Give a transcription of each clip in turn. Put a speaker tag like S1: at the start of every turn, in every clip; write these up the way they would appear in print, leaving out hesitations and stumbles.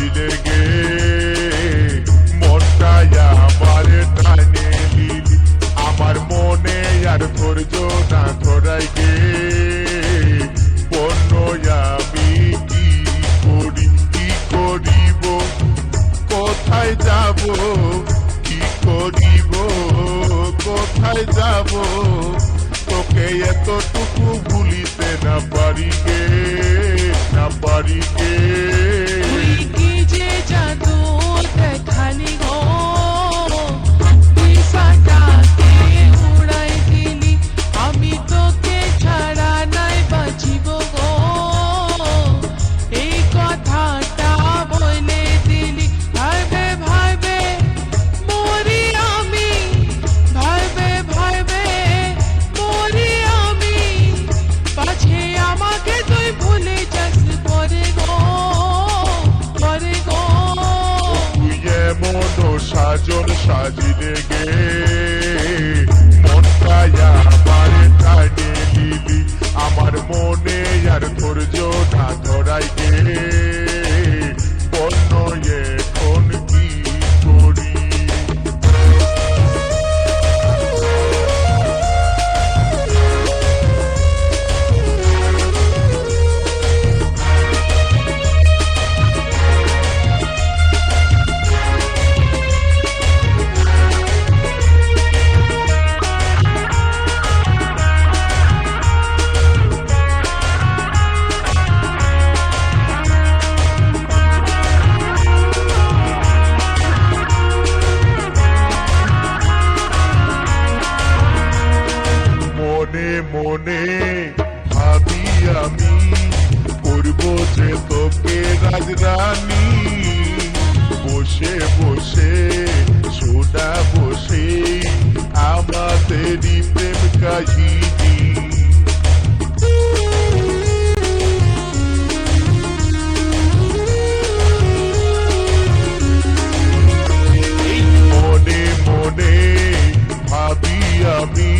S1: সাজিলে গে মনটাই আমার টানে লিলি আমার মনে আর ধৈর্য না ধরাই গে বন্য আমি কি করিব কোথায় যাব কি করিব কোথায় যাব তোকে এতটুকু ভুলিতে না পারি গে না পারি গে
S2: তুই কি যে জাদু দেখালি গো দিশাটাকে উড়াই দিলি আমি তোকে ছাড়া নাই বাঁচিব গো এই কথাটা বলে দিলি ভাইবে ভাইবে মরি আমি ভাইবে ভাইবে মরি আমি পাছে আমাকে তুই ভুলে যাস পরে গো পরে গো
S1: তুই এমন সাজন সাজিলে গে মনটাই আমার টানে লিলি আমার মনে আর ধৈর্য না ধরাই গে বন্য এখন কি করি মনে মনে ভাবি আমি করব যে তোকে রাজরানী বসে বসে সোনা বসে আমাদেরই প্রেম কাহিনী মনে মনে ভাবি আমি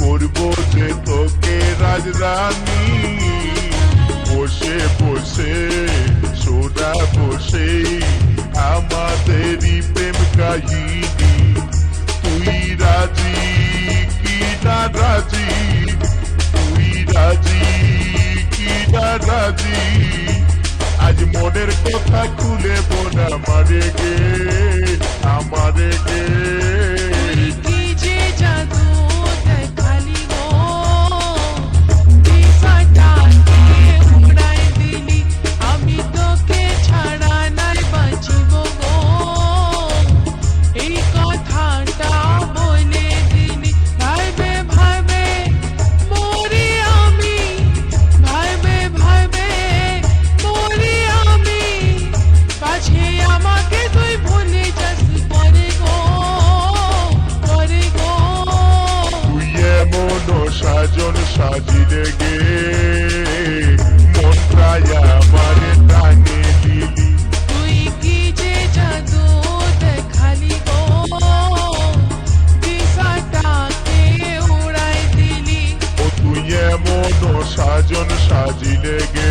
S1: করব যে তোকে রাজরানী বসে বসে সোনা বসে আমাদেরই প্রেম কাহিনী তুই রাজি কি না রাজি তুই রাজি কি না রাজি আজ মনের কথা খুলে বোন আমারে গে আমারে গে
S2: তুই কি যে জাদু দেখালি গো দিশাটাকে উড়াই দিলি আমি তোকে ছাড়া নাই বাঁচিব গো এই কথাটা বলে দিলি ভাইবে ভাইবে মরি আমি ভাইবে ভাইবে মরি আমি পাছে আমাকে তুই ভুলে যাস পরে গো পরে গো
S1: তুই এমন সাজন সাজিলে গে মনটাই আমার টানে লিলি
S2: তুই কি যে জাদু দেখালি গো দিশাটাকে উড়াই দিলি
S1: ও তুই এমন সাজন সাজিলে গে